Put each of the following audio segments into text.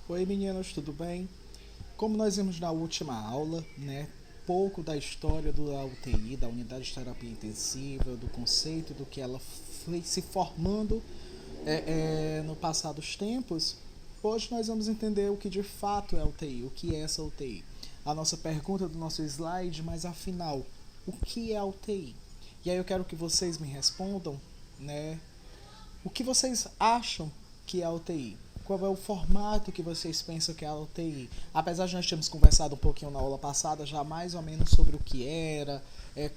Oi meninos, tudo bem? Como nós vimos na última aula, né, pouco da história da UTI, da Unidade de Terapia Intensiva, do conceito do que ela foi se formando no passar dos tempos, hoje nós vamos entender o que de fato é a UTI, o que é essa UTI. A nossa pergunta do nosso slide, mas afinal, o que é a UTI? E aí eu quero que vocês me respondam, né, o que vocês acham que é a UTI? Qual é o formato que vocês pensam que é a UTI? Apesar de nós termos conversado um pouquinho na aula passada, já mais ou menos sobre o que era,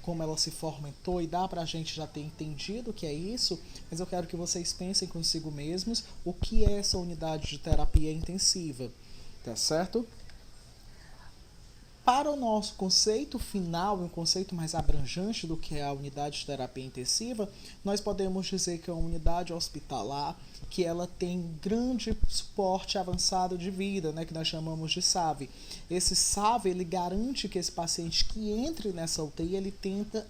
como ela se fomentou, e dá pra gente já ter entendido o que é isso, mas eu quero que vocês pensem consigo mesmos o que é essa unidade de terapia intensiva, tá certo? Para o nosso conceito final, um conceito mais abrangente do que é a unidade de terapia intensiva, nós podemos dizer que é uma unidade hospitalar que ela tem grande suporte avançado de vida, né, que nós chamamos de SAV. Esse SAV ele garante que esse paciente que entre nessa UTI ele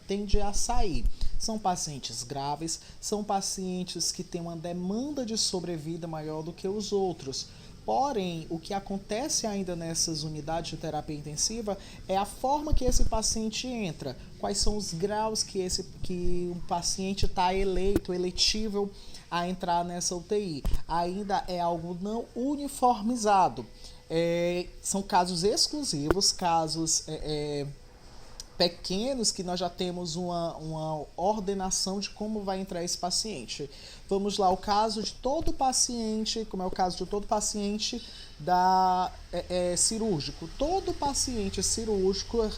tende a sair. São pacientes graves, são pacientes que têm uma demanda de sobrevida maior do que os outros. Porém, o que acontece ainda nessas unidades de terapia intensiva é a forma que esse paciente entra, quais são os graus que o paciente está eletível a entrar nessa UTI. Ainda é algo não uniformizado. São casos exclusivos, casos pequenos que nós já temos uma ordenação de como vai entrar esse paciente. Vamos lá, o caso de todo paciente, como é o caso de todo paciente cirúrgico. Todo paciente cirúrgico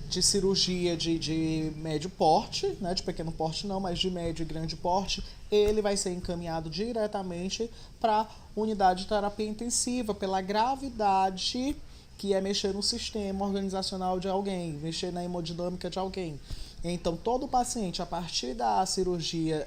de cirurgia de médio porte, né, de pequeno porte não, mas de médio e grande porte, ele vai ser encaminhado diretamente para a unidade de terapia intensiva, pela gravidade que é mexer no sistema organizacional de alguém, mexer na hemodinâmica de alguém. Então, todo paciente, a partir da cirurgia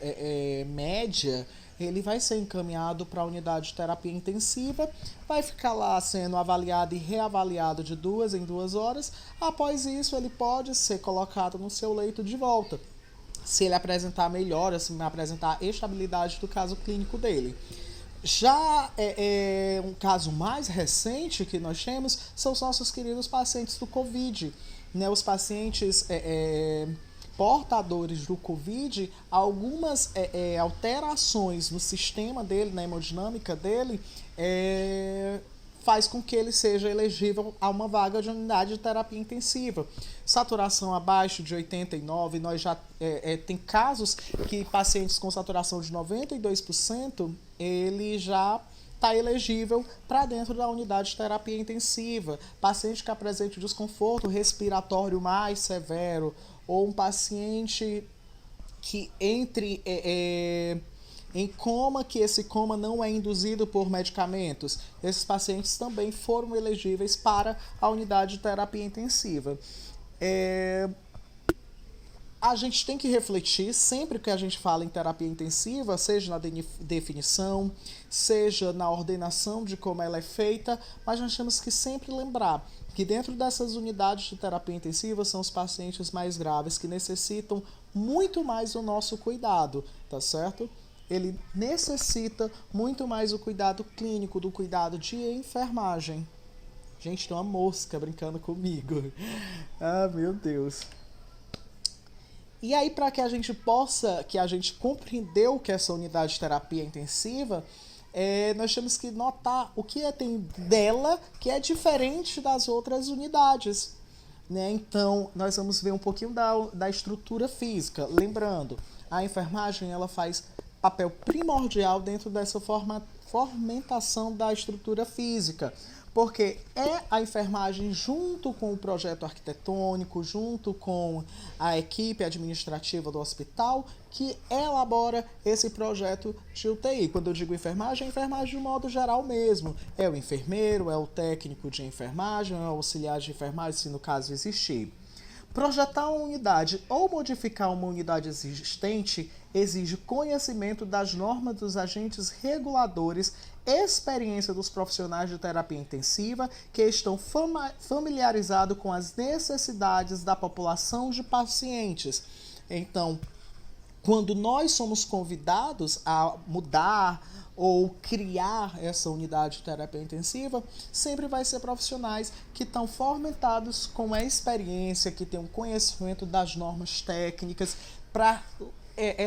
média, ele vai ser encaminhado para a unidade de terapia intensiva, vai ficar lá sendo avaliado e reavaliado de 2 em 2 horas. Após isso, ele pode ser colocado no seu leito de volta, se ele apresentar melhora, se apresentar estabilidade do caso clínico dele. Já um caso mais recente que nós temos são os nossos queridos pacientes do Covid. Né? Os pacientes portadores do Covid, algumas alterações no sistema dele, na hemodinâmica dele, faz com que ele seja elegível a uma vaga de unidade de terapia intensiva. Saturação abaixo de 89, nós já tem casos que pacientes com saturação de 92%, ele já está elegível para dentro da unidade de terapia intensiva. Paciente que apresente desconforto respiratório mais severo, ou um paciente que entre em coma, que esse coma não é induzido por medicamentos. Esses pacientes também foram elegíveis para a unidade de terapia intensiva. A gente tem que refletir sempre que a gente fala em terapia intensiva, seja na definição, seja na ordenação de como ela é feita, mas nós temos que sempre lembrar que dentro dessas unidades de terapia intensiva são os pacientes mais graves que necessitam muito mais do nosso cuidado, tá certo? Ele necessita muito mais do cuidado clínico, do cuidado de enfermagem. Gente, tem uma mosca brincando comigo. Ah, meu Deus. E aí, para que a gente possa, que a gente compreendeu o que é essa unidade de terapia intensiva, nós temos que notar o que tem dela que é diferente das outras unidades. Né? Então, nós vamos ver um pouquinho da estrutura física. Lembrando, a enfermagem ela faz papel primordial dentro dessa fomentação da estrutura física, porque é a enfermagem junto com o projeto arquitetônico, junto com a equipe administrativa do hospital, que elabora esse projeto de UTI. Quando eu digo enfermagem, é enfermagem de modo geral mesmo. É o enfermeiro, é o técnico de enfermagem, é o auxiliar de enfermagem, se no caso existir. Projetar uma unidade ou modificar uma unidade existente exige conhecimento das normas dos agentes reguladores, experiência dos profissionais de terapia intensiva que estão familiarizados com as necessidades da população de pacientes. Então, quando nós somos convidados a mudar ou criar essa unidade de terapia intensiva, sempre vai ser profissionais que estão fomentados com a experiência, que têm um conhecimento das normas técnicas, para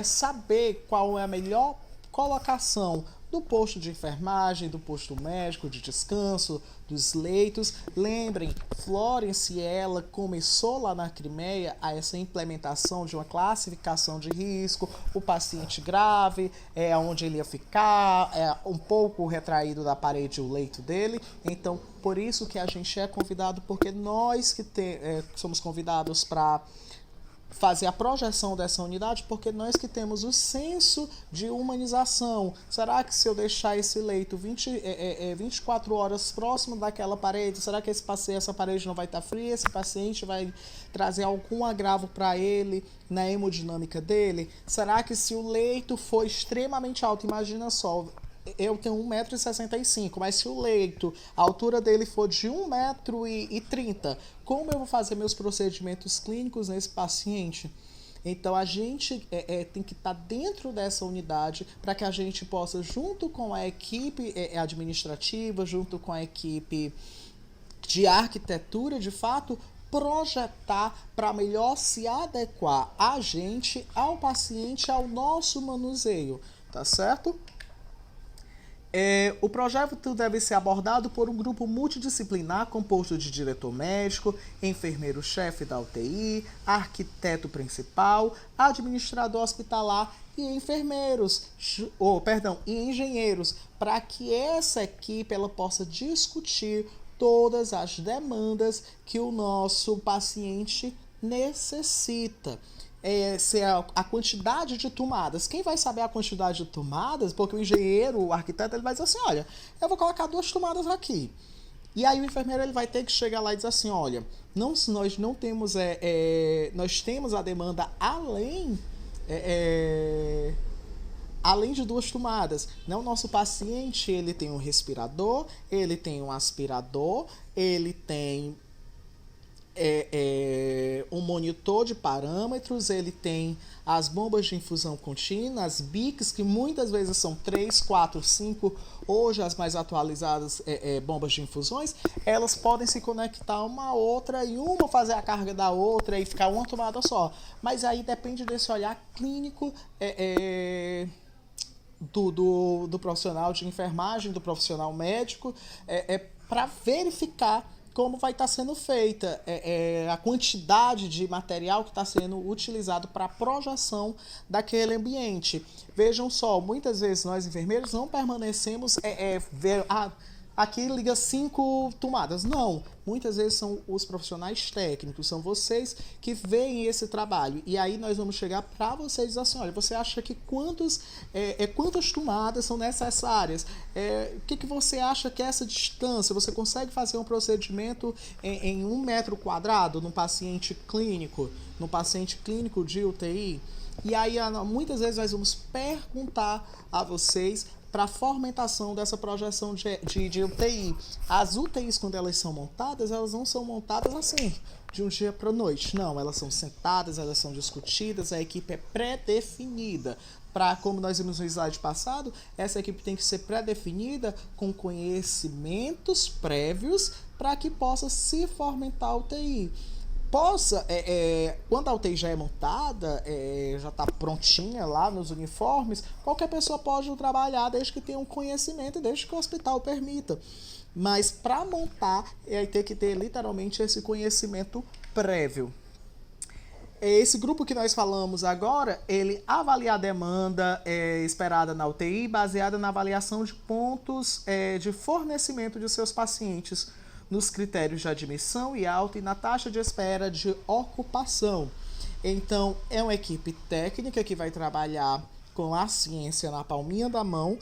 saber qual é a melhor colocação do posto de enfermagem, do posto médico, de descanso, dos leitos. Lembrem, Florence, ela começou lá na Crimeia a essa implementação de uma classificação de risco, o paciente grave, onde ele ia ficar, um pouco retraído da parede o leito dele. Então, por isso que a gente é convidado, porque nós que somos convidados para fazer a projeção dessa unidade, porque nós que temos o senso de humanização. Será que se eu deixar esse leito 24 horas próximo daquela parede, será que essa parede não vai estar fria? Esse paciente vai trazer algum agravo para ele na hemodinâmica dele? Será que se o leito for extremamente alto, imagina só, eu tenho 1,65 m, mas se o leito, a altura dele for de 1,30 m, como eu vou fazer meus procedimentos clínicos nesse paciente? Então, a gente tem que estar dentro dessa unidade para que a gente possa, junto com a equipe administrativa, junto com a equipe de arquitetura, de fato, projetar para melhor se adequar a gente, ao paciente, ao nosso manuseio, tá certo? O projeto deve ser abordado por um grupo multidisciplinar composto de diretor médico, enfermeiro-chefe da UTI, arquiteto principal, administrador hospitalar e engenheiros, para que essa equipe ela possa discutir todas as demandas que o nosso paciente necessita. Se a quantidade de tomadas. Quem vai saber a quantidade de tomadas? Porque o engenheiro, o arquiteto, ele vai dizer assim, olha, eu vou colocar 2 tomadas aqui. E aí o enfermeiro ele vai ter que chegar lá e dizer assim, olha, nós não temos, nós temos a demanda além de 2 tomadas. Não, o nosso paciente ele tem um respirador, ele tem um aspirador, ele tem um monitor de parâmetros, ele tem as bombas de infusão contínua, as BICs, que muitas vezes são 3, 4, 5, hoje as mais atualizadas bombas de infusões, elas podem se conectar uma a outra e uma fazer a carga da outra e ficar uma tomada só. Mas aí depende desse olhar clínico do profissional de enfermagem, do profissional médico, para verificar como vai estar sendo feita a quantidade de material que está sendo utilizado para a projeção daquele ambiente. Vejam só, muitas vezes nós enfermeiros não permanecemos aqui liga 5 tomadas. Não, muitas vezes são os profissionais técnicos, são vocês que veem esse trabalho. E aí nós vamos chegar para vocês e dizer assim, olha, você acha que quantas tomadas são necessárias? O que você acha que é essa distância? Você consegue fazer um procedimento em 1 metro quadrado num paciente clínico de UTI? E aí muitas vezes nós vamos perguntar a vocês para a fomentação dessa projeção de UTI. As UTIs, quando elas são montadas, elas não são montadas assim, de um dia para a noite. Não, elas são sentadas, elas são discutidas, a equipe é pré-definida. Como nós vimos no slide passado, essa equipe tem que ser pré-definida com conhecimentos prévios para que possa se fomentar a UTI. Quando a UTI já é montada, já está prontinha lá nos uniformes, qualquer pessoa pode trabalhar desde que tenha um conhecimento e desde que o hospital permita. Mas para montar, tem que ter literalmente esse conhecimento prévio. Esse grupo que nós falamos agora, ele avalia a demanda esperada na UTI, baseada na avaliação de pontos de fornecimento de seus pacientes, nos critérios de admissão e alta e na taxa de espera de ocupação. Então, é uma equipe técnica que vai trabalhar com a ciência na palminha da mão,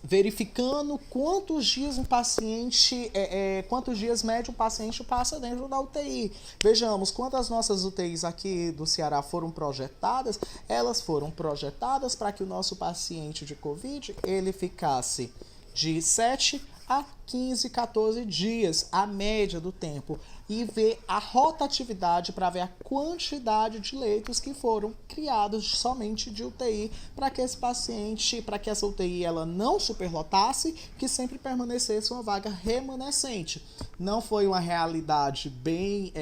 verificando quantos dias médio o paciente passa dentro da UTI. Vejamos, quando as nossas UTIs aqui do Ceará foram projetadas, elas foram projetadas para que o nosso paciente de Covid, ele ficasse de 7 a 15, 14 dias, a média do tempo, e ver a rotatividade para ver a quantidade de leitos que foram criados somente de UTI para que esse paciente, para que essa UTI ela não superlotasse, que sempre permanecesse uma vaga remanescente. Não foi uma realidade bem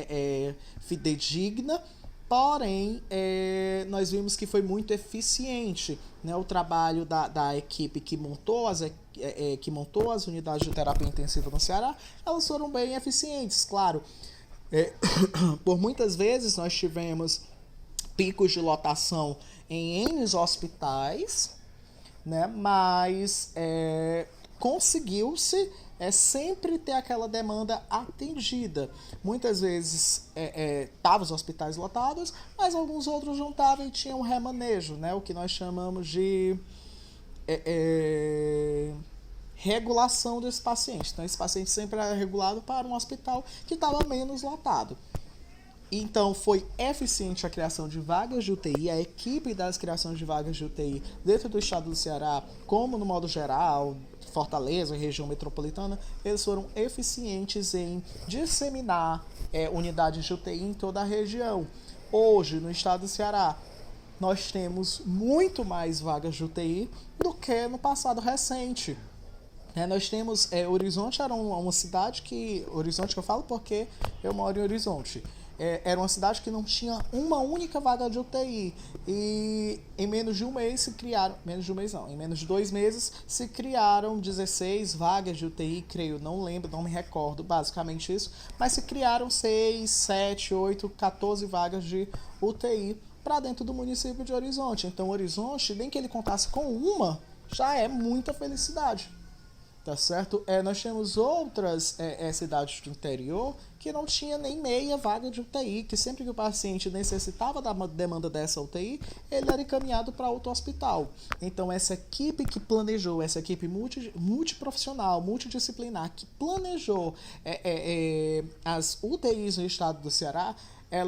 fidedigna, porém, nós vimos que foi muito eficiente, né, o trabalho da equipe que montou as unidades de terapia intensiva no Ceará. Elas foram bem eficientes, claro. Por muitas vezes nós tivemos picos de lotação em N hospitais, né, mas conseguiu-se sempre ter aquela demanda atendida. Muitas vezes estavam os hospitais lotados, mas alguns outros não estavam e tinham um remanejo, né? O que nós chamamos de regulação desse paciente. Então, esse paciente sempre era regulado para um hospital que estava menos lotado. Então, foi eficiente a criação de vagas de UTI, a equipe das criações de vagas de UTI dentro do estado do Ceará, como no modo geral, Fortaleza, região metropolitana, eles foram eficientes em disseminar unidades de UTI em toda a região. Hoje, no estado do Ceará, nós temos muito mais vagas de UTI do que no passado recente. Nós temos, Horizonte era uma cidade que... Horizonte que eu falo porque eu moro em Horizonte. Era uma cidade que não tinha uma única vaga de UTI. E em menos de um mês se criaram... Menos de um mês não, em menos de 2 meses se criaram 16 vagas de UTI, creio, não lembro, não me recordo basicamente isso. Mas se criaram 6, 7, 8, 14 vagas de UTI para dentro do município de Horizonte. Então, Horizonte, nem que ele contasse com uma, já é muita felicidade. Tá certo? Nós temos outras cidades do interior que não tinha nem meia vaga de UTI, que sempre que o paciente necessitava da demanda dessa UTI, ele era encaminhado para outro hospital. Então, essa equipe que planejou, essa equipe multiprofissional, multidisciplinar, que planejou as UTIs no estado do Ceará,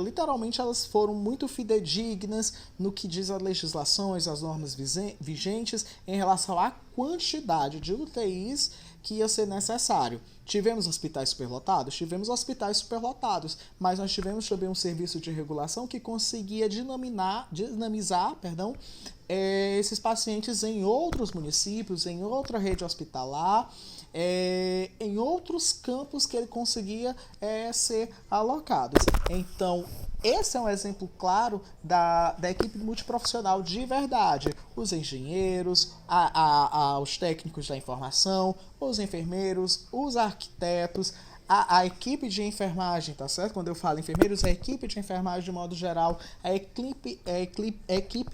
literalmente elas foram muito fidedignas no que diz as legislações, as normas vigentes em relação à quantidade de UTIs que ia ser necessário. Tivemos hospitais superlotados? Tivemos hospitais superlotados, mas nós tivemos também um serviço de regulação que conseguia dinamizar esses pacientes em outros municípios, em outra rede hospitalar, em outros campos que ele conseguia ser alocados. Então, esse é um exemplo claro da equipe multiprofissional de verdade. Os engenheiros, os técnicos da informação, os enfermeiros, os arquitetos, a equipe de enfermagem, tá certo? Quando eu falo enfermeiros, a equipe de enfermagem de modo geral, a equipe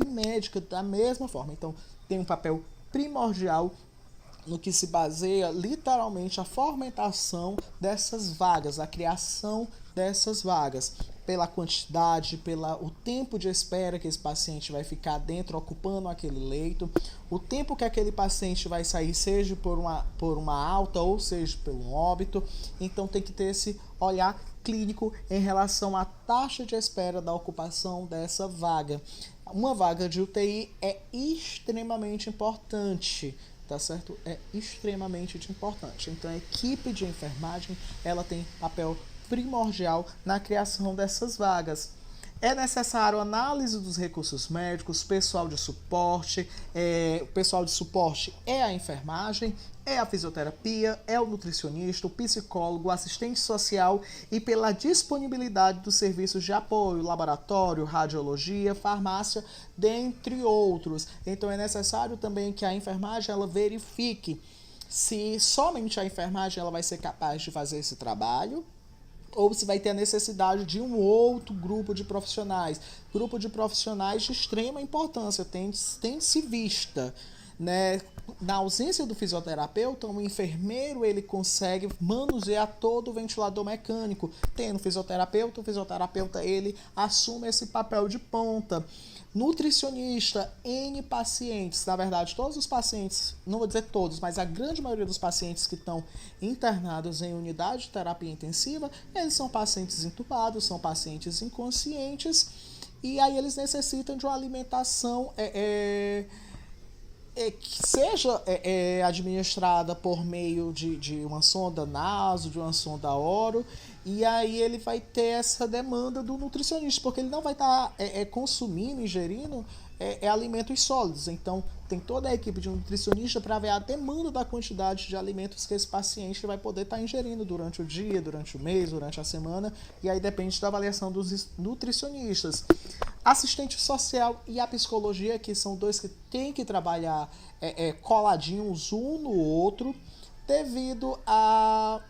médica da mesma forma. Então, tem um papel primordial no que se baseia literalmente a fomentação dessas vagas, a criação dessas vagas, pela quantidade, pelo tempo de espera que esse paciente vai ficar dentro, ocupando aquele leito, o tempo que aquele paciente vai sair, seja por uma alta ou seja por um óbito. Então tem que ter esse olhar clínico em relação à taxa de espera da ocupação dessa vaga. Uma vaga de UTI é extremamente importante, tá certo? É extremamente importante. Então a equipe de enfermagem, ela tem papel primordial na criação dessas vagas. É necessário análise dos recursos médicos, pessoal de suporte. O pessoal de suporte é a enfermagem, é a fisioterapia, é o nutricionista, o psicólogo, o assistente social, e pela disponibilidade dos serviços de apoio, laboratório, radiologia, farmácia, dentre outros. Então é necessário também que a enfermagem ela verifique se somente a enfermagem ela vai ser capaz de fazer esse trabalho, ou se vai ter a necessidade de um outro grupo de profissionais. Grupo de profissionais de extrema importância, tem se vista, né? Na ausência do fisioterapeuta, o enfermeiro ele consegue manusear todo o ventilador mecânico. Tendo o fisioterapeuta ele assume esse papel de ponta. Nutricionista, N pacientes, na verdade todos os pacientes, não vou dizer todos, mas a grande maioria dos pacientes que estão internados em unidade de terapia intensiva, eles são pacientes entubados, são pacientes inconscientes, e aí eles necessitam de uma alimentação que seja administrada por meio de uma sonda naso, de uma sonda oro, e aí ele vai ter essa demanda do nutricionista, porque ele não vai estar consumindo, ingerindo alimentos sólidos. Então, tem toda a equipe de um nutricionista para ver a demanda da quantidade de alimentos que esse paciente vai poder estar ingerindo durante o dia, durante o mês, durante a semana, e aí depende da avaliação dos nutricionistas. Assistente social e a psicologia, que são dois que têm que trabalhar coladinhos um no outro, devido a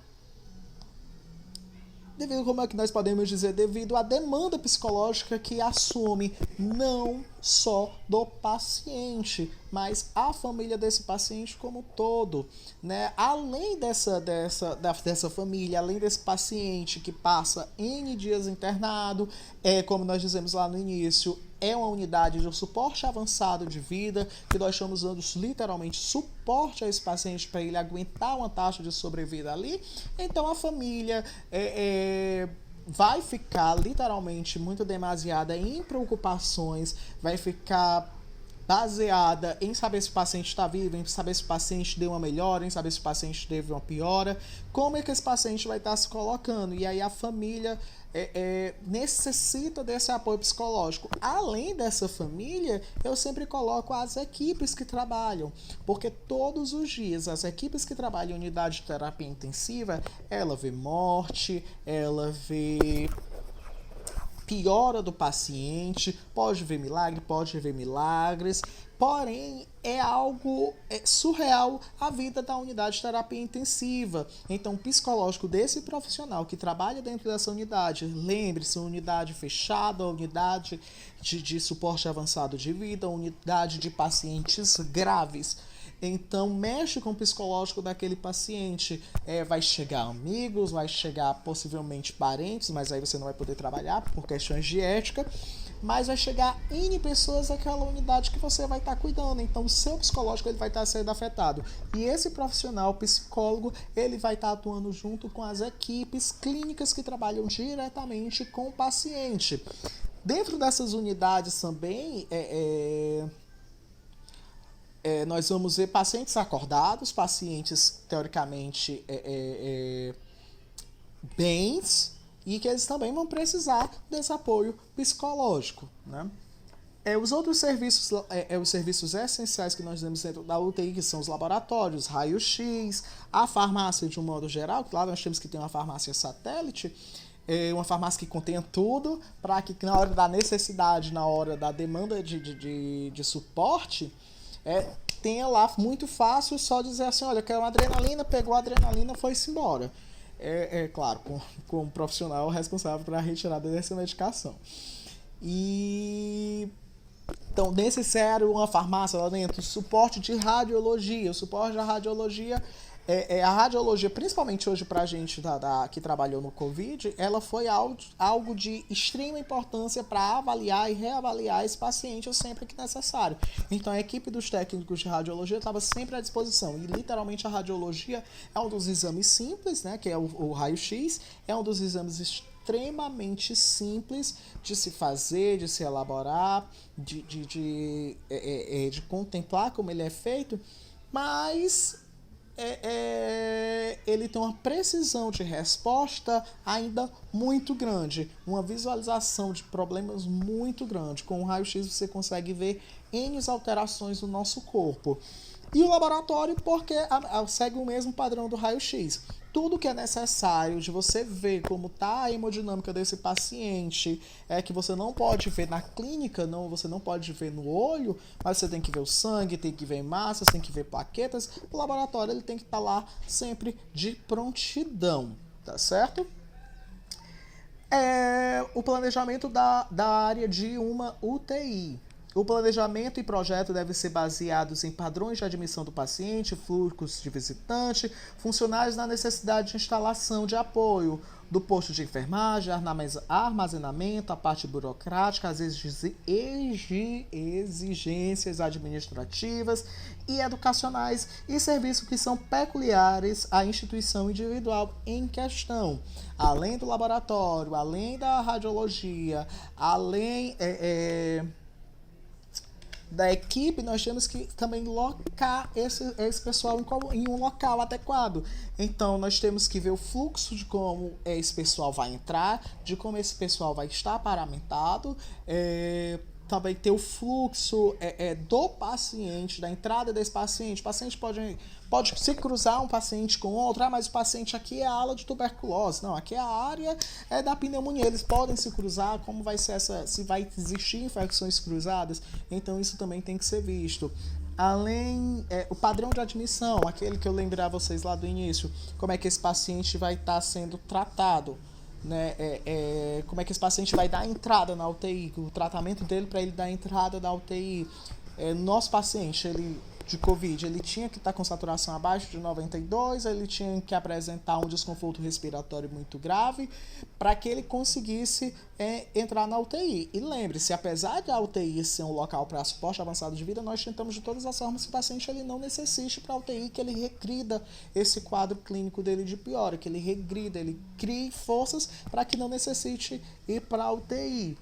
devido, como é que nós podemos dizer, devido à demanda psicológica que assume não só do paciente, mas a família desse paciente como um todo, né? Além dessa família, além desse paciente que passa N dias internado, como nós dizemos lá no início, é uma unidade de suporte avançado de vida, que nós estamos dando literalmente suporte a esse paciente para ele aguentar uma taxa de sobrevida ali. Então a família vai ficar literalmente muito demasiada em preocupações, vai ficar baseada em saber se o paciente está vivo, em saber se o paciente deu uma melhora, em saber se o paciente teve uma piora, como é que esse paciente vai estar se colocando. E aí a família necessita desse apoio psicológico. Além dessa família, eu sempre coloco as equipes que trabalham, porque todos os dias as equipes que trabalham em unidade de terapia intensiva, ela vê morte, ela vê piora do paciente, pode ver milagre, pode ver milagres, porém é algo surreal a vida da unidade de terapia intensiva. Então, o psicológico desse profissional que trabalha dentro dessa unidade, lembre-se, unidade fechada, unidade de suporte avançado de vida, unidade de pacientes graves. Então, mexe com o psicológico daquele paciente. Vai chegar amigos, vai chegar possivelmente parentes, mas aí você não vai poder trabalhar por questões de ética. Mas vai chegar N pessoas naquela unidade que você vai estar cuidando. Então, o seu psicológico ele vai estar sendo afetado. E esse profissional, psicólogo, ele vai estar atuando junto com as equipes clínicas que trabalham diretamente com o paciente. Dentro dessas unidades também, nós vamos ver pacientes acordados, pacientes teoricamente bens, e que eles também vão precisar desse apoio psicológico, né? Os outros serviços, os serviços essenciais que nós temos dentro da UTI, que são os laboratórios, raio-x, a farmácia de um modo geral, claro, nós temos que ter uma farmácia satélite, uma farmácia que contenha tudo, para que na hora da necessidade, na hora da demanda de suporte, tenha lá muito fácil só dizer assim, olha, eu quero uma adrenalina, pegou a adrenalina, foi-se embora. Claro, com um profissional responsável para a retirada dessa medicação. Então, necessário uma farmácia lá dentro, suporte de radiologia. O suporte da radiologia, a radiologia, principalmente hoje para a gente que trabalhou no Covid, ela foi algo de extrema importância para avaliar e reavaliar esse paciente sempre que necessário. Então, a equipe dos técnicos de radiologia estava sempre à disposição. E, literalmente, a radiologia é um dos exames simples, né, que é o raio-x, é um dos exames extremamente simples de se fazer, de se elaborar, de contemplar como ele é feito, mas ele tem uma precisão de resposta ainda muito grande, uma visualização de problemas muito grande. Com o raio-x você consegue ver N alterações no nosso corpo. E o laboratório, porque segue o mesmo padrão do raio-x. Tudo que é necessário de você ver como está a hemodinâmica desse paciente, que você não pode ver na clínica, você não pode ver no olho, mas você tem que ver o sangue, tem que ver massas, tem que ver plaquetas. O laboratório ele tem que estar lá sempre de prontidão, tá certo? O planejamento da área de uma UTI. O planejamento e projeto devem ser baseados em padrões de admissão do paciente, fluxos de visitante, funcionários na necessidade de instalação de apoio do posto de enfermagem, armazenamento, a parte burocrática, as exigências administrativas e educacionais e serviços que são peculiares à instituição individual em questão. Além do laboratório, além da radiologia, além da equipe, nós temos que também locar esse pessoal em um local adequado. Então, nós temos que ver o fluxo de como esse pessoal vai entrar, de como esse pessoal vai estar paramentado, também ter o fluxo do paciente, da entrada desse paciente. O paciente pode se cruzar um paciente com outro, mas o paciente aqui é a ala de tuberculose, não, aqui é a área da pneumonia, eles podem se cruzar, como vai ser se vai existir infecções cruzadas, então isso também tem que ser visto. Além, o padrão de admissão, aquele que eu lembrei a vocês lá do início, como é que esse paciente vai estar sendo tratado, né? Como é que esse paciente vai dar entrada na UTI, o tratamento dele para ele dar entrada na UTI. Nosso paciente, de Covid, ele tinha que estar com saturação abaixo de 92, ele tinha que apresentar um desconforto respiratório muito grave para que ele conseguisse entrar na UTI. E lembre-se, apesar de a UTI ser um local para suporte avançado de vida, nós tentamos de todas as formas que o paciente ele não necessite para a UTI, que ele regrida esse quadro clínico dele de piora, que ele regrida, ele crie forças para que não necessite ir para a UTI.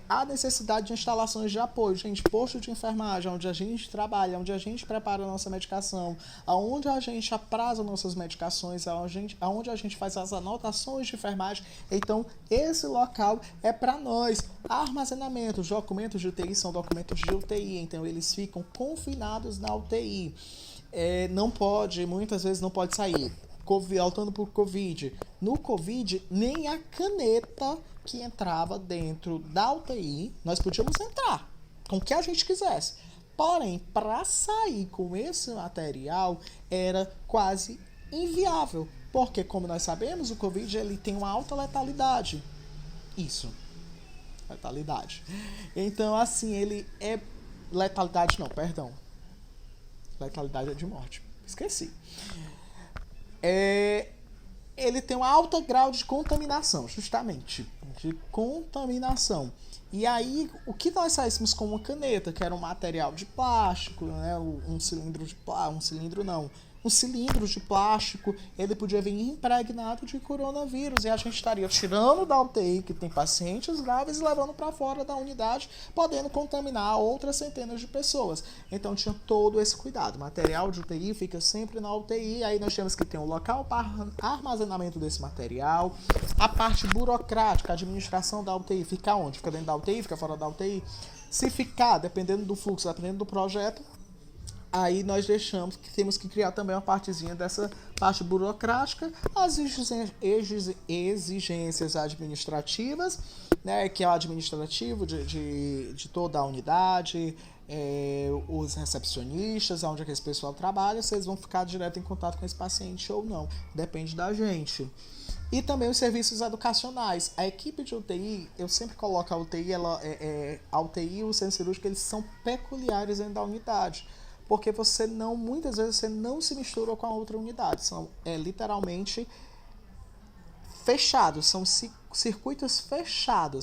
A necessidade de instalações de apoio, gente, posto de enfermagem, onde a gente trabalha, onde a gente prepara a nossa medicação, onde a gente apraza nossas medicações, onde a gente faz as anotações de enfermagem. Então, esse local é para nós. Armazenamento, os documentos de UTI são documentos de UTI, então eles ficam confinados na UTI. Muitas vezes não pode sair. Voltando para o Covid. No Covid, nem a caneta que entrava dentro da UTI, nós podíamos entrar com o que a gente quisesse. Porém, para sair com esse material, era quase inviável. Porque, como nós sabemos, o Covid ele tem uma alta letalidade. Isso. Letalidade. Então, assim, ele é... Letalidade não, perdão. Letalidade é de morte. Esqueci. Ele tem um alto grau de contaminação, justamente, de contaminação. E aí, o que nós saíssemos com uma caneta, que era um material de plástico, né, um cilindro de plástico, ele podia vir impregnado de coronavírus, e a gente estaria tirando da UTI, que tem pacientes graves, e levando para fora da unidade, podendo contaminar outras centenas de pessoas. Então tinha todo esse cuidado. O material de UTI fica sempre na UTI, aí nós temos que ter um local para armazenamento desse material. A parte burocrática, a administração da UTI, fica onde? Fica dentro da UTI, fica fora da UTI? Se ficar, dependendo do fluxo, dependendo do projeto, aí nós deixamos que temos que criar também uma partezinha dessa parte burocrática, as exigências administrativas, né, que é o administrativo de toda a unidade, os recepcionistas, onde é que esse pessoal trabalha, se eles vão ficar direto em contato com esse paciente ou não, depende da gente. E também os serviços educacionais. A equipe de UTI, eu sempre coloco a UTI, a UTI e o centro cirúrgico, eles são peculiares dentro da unidade. Porque muitas vezes você não se mistura com a outra unidade. São literalmente fechados, são circuitos fechados.